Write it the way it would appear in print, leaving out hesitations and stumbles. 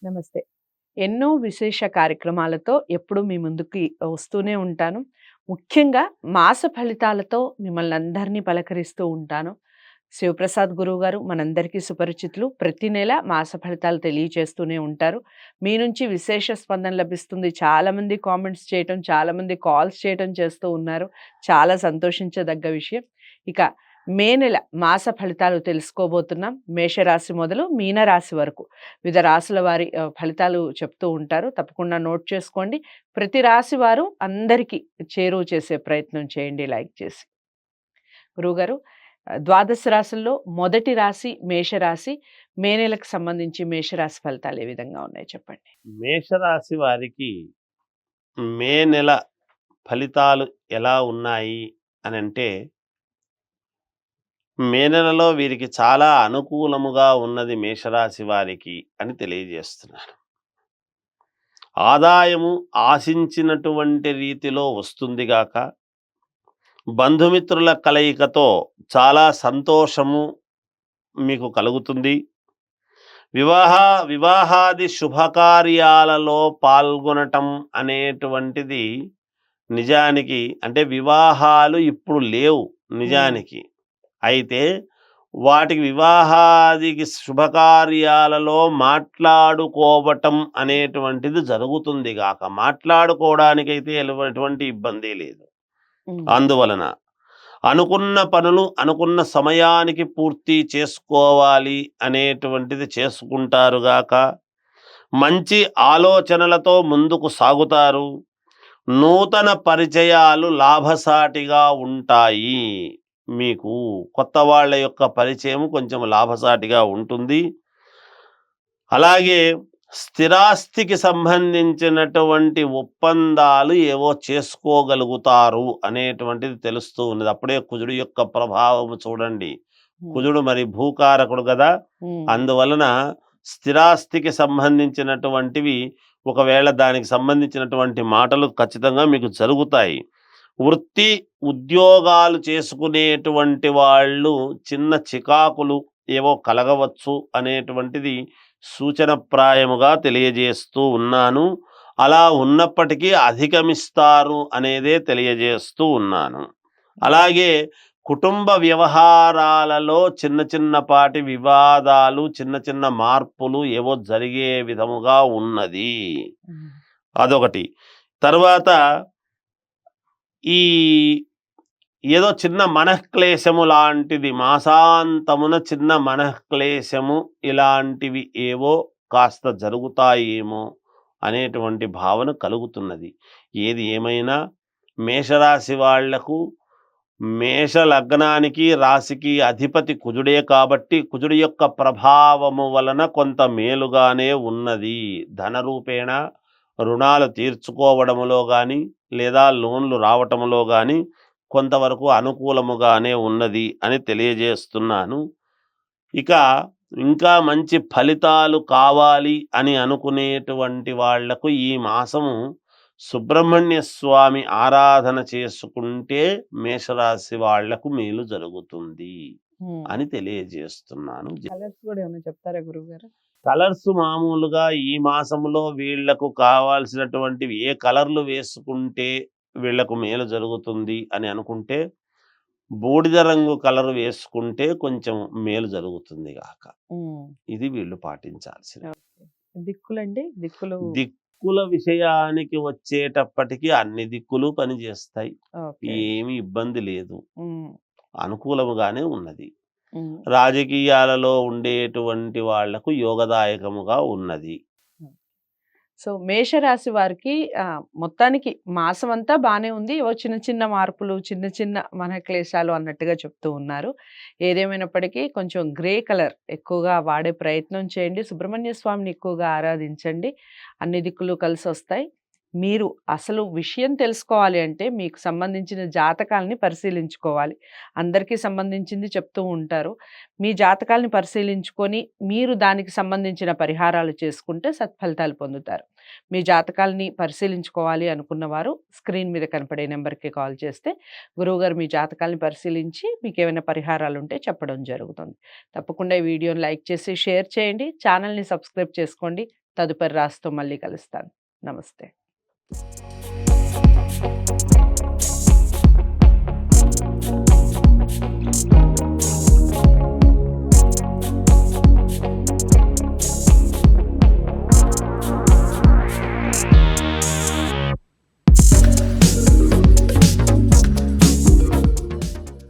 నమస్తే. ఎన్నో విశేష కార్యక్రమాలతో ఎప్పుడూ మీ ముందుకి వస్తూనే ఉంటాను. ముఖ్యంగా మాస ఫలితాలతో మిమ్మల్ని అందరినీ పలకరిస్తూ ఉంటాను. శివప్రసాద్ గురువుగారు మనందరికీ సుపరిచితులు. ప్రతి నెల మాస ఫలితాలు తెలియచేస్తూనే ఉంటారు. మీ నుంచి విశేష స్పందన లభిస్తుంది. చాలామంది కామెంట్స్ చేయటం, చాలామంది కాల్స్ చేయటం చేస్తూ ఉన్నారు. చాలా సంతోషించదగ్గ విషయం. ఇక మే నెల మాస ఫలితాలు తెలుసుకోబోతున్నాం. మేషరాశి మొదలు మీనరాశి వరకు వివిధ రాశుల వారి ఫలితాలు చెప్తూ ఉంటారు. తప్పకుండా నోట్ చేసుకోండి. ప్రతి రాశి వారు అందరికీ చేరువ చేసే ప్రయత్నం చేయండి లైక్ చేసి. గురువుగారు, ద్వాదశ రాశుల్లో మొదటి రాశి మేషరాశి. మే నెలకు సంబంధించి మేషరాశి ఫలితాలు ఏ విధంగా ఉన్నాయి చెప్పండి? మేషరాశి వారికి మే నెల ఫలితాలు ఎలా ఉన్నాయి అనంటే, మే నెలలో వీరికి చాలా అనుకూలముగా ఉన్నది మేషరాశి వారికి అని తెలియజేస్తున్నాను. ఆదాయము ఆశించినటువంటి రీతిలో వస్తుంది గాక, బంధుమిత్రుల కలయికతో చాలా సంతోషము మీకు కలుగుతుంది. వివాహాది శుభకార్యాలలో పాల్గొనటం అనేటువంటిది నిజానికి అంటే వివాహాలు ఇప్పుడు లేవు నిజానికి. అయితే వాటికి వివాహాదికి శుభకార్యాలలో మాట్లాడుకోవటం అనేటువంటిది జరుగుతుంది గాక, మాట్లాడుకోవడానికైతే ఎటువంటి ఇబ్బంది లేదు. అందువలన అనుకున్న పనులు అనుకున్న సమయానికి పూర్తి చేసుకోవాలి అనేటువంటిది చేసుకుంటారుగాక, మంచి ఆలోచనలతో ముందుకు సాగుతారు. నూతన పరిచయాలు లాభసాటిగా ఉంటాయి. మీకు కొత్త వాళ్ళ యొక్క పరిచయం కొంచెం లాభసాటిగా ఉంటుంది. అలాగే స్థిరాస్తికి సంబంధించినటువంటి ఒప్పందాలు ఏవో చేసుకోగలుగుతారు అనేటువంటిది తెలుస్తూ ఉన్నది. అప్పుడే కుజుడు యొక్క ప్రభావం చూడండి. కుజుడు మరి భూకారకుడు కదా, అందువలన స్థిరాస్తికి సంబంధించినటువంటివి ఒకవేళ దానికి సంబంధించినటువంటి మాటలు ఖచ్చితంగా మీకు జరుగుతాయి. వృత్తి ఉద్యోగాలు చేసుకునేటువంటి వాళ్ళు చిన్న చికాకులు ఏవో కలగవచ్చు అనేటువంటిది సూచనప్రాయముగా తెలియజేస్తూ ఉన్నాను. అలా ఉన్నప్పటికీ అధిగమిస్తారు అనేదే తెలియజేస్తూ ఉన్నాను. అలాగే కుటుంబ వ్యవహారాలలో చిన్న చిన్నపాటి వివాదాలు, చిన్న చిన్న మార్పులు ఏవో జరిగే విధముగా ఉన్నది. అదొకటి. తర్వాత ఈ ఏదో చిన్న మనఃక్లేశము లాంటిది, మాసాంతమున చిన్న మనఃక్లేశము ఇలాంటివి ఏవో కాస్త జరుగుతాయేమో అనేటువంటి భావన కలుగుతున్నది. ఏది ఏమైనా మేషరాశి వాళ్లకు, మేష లగ్నానికి రాశికి అధిపతి కుజుడే కాబట్టి కుజుడి యొక్క ప్రభావము వలన కొంత మేలుగానే ఉన్నది. ధనరూపేణ రుణాలు తీర్చుకోవడములో కానీ లేదా లోన్లు రావటములో కానీ కొంతవరకు అనుకూలముగానే ఉన్నది అని తెలియజేస్తున్నాను. ఇక ఇంకా మంచి ఫలితాలు కావాలి అని అనుకునేటువంటి వాళ్లకు ఈ మాసము సుబ్రహ్మణ్య స్వామి ఆరాధన చేసుకుంటే మేషరాశి వాళ్లకు మేలు జరుగుతుంది అని తెలియజేస్తున్నాను. కలర్స్ కూడా ఏమైనా చెప్తారా గురువుగారు? కలర్స్ మామూలుగా ఈ మాసంలో వీళ్లకు కావాల్సినటువంటివి ఏ కలర్లు వేసుకుంటే వీళ్లకు మేలు జరుగుతుంది అని అనుకుంటే, బూడిద రంగు కలర్ వేసుకుంటే కొంచెం మేలు జరుగుతుంది గాక. ఇది వీళ్ళు పాటించాల్సిన. దిక్కులండి, దిక్కుల విషయానికి వచ్చేటప్పటికి అన్ని దిక్కులు పనిచేస్తాయి. ఏమి ఇబ్బంది లేదు, అనుకూలముగానే ఉన్నది. రాజకీయాలలో ఉండేటువంటి వాళ్లకు యోగదాయకముగా ఉన్నది. సో మేషరాశి వారికి మొత్తానికి మాసం అంతా బాగానే ఉంది. ఏవో చిన్న చిన్న మార్పులు, చిన్న చిన్న మనక్లేశాలు అన్నట్టుగా చెప్తూ ఉన్నారు. ఏదేమైనప్పటికీ కొంచెం గ్రే కలర్ ఎక్కువగా వాడే ప్రయత్నం చేయండి. సుబ్రహ్మణ్య స్వామిని ఎక్కువగా ఆరాధించండి. అన్ని దిక్కులు కలిసి వస్తాయి. మీరు అసలు విషయం తెలుసుకోవాలి అంటే మీకు సంబంధించిన జాతకాలని పరిశీలించుకోవాలి. అందరికీ సంబంధించింది చెప్తూ ఉంటారు. మీ జాతకాలని పరిశీలించుకొని మీరు దానికి సంబంధించిన పరిహారాలు చేసుకుంటే సత్ఫలితాలు పొందుతారు. మీ జాతకాలని పరిశీలించుకోవాలి అనుకున్నవారు స్క్రీన్ మీద కనపడే నెంబర్కి కాల్ చేస్తే గురువుగారు మీ జాతకాలని పరిశీలించి మీకు ఏమైనా పరిహారాలు ఉంటే చెప్పడం జరుగుతుంది. తప్పకుండా ఈ వీడియోని లైక్ చేసి షేర్ చేయండి. ఛానల్ని సబ్స్క్రైబ్ చేసుకోండి. తదుపరి రాశితో మళ్ళీ కలుస్తాను. నమస్తే.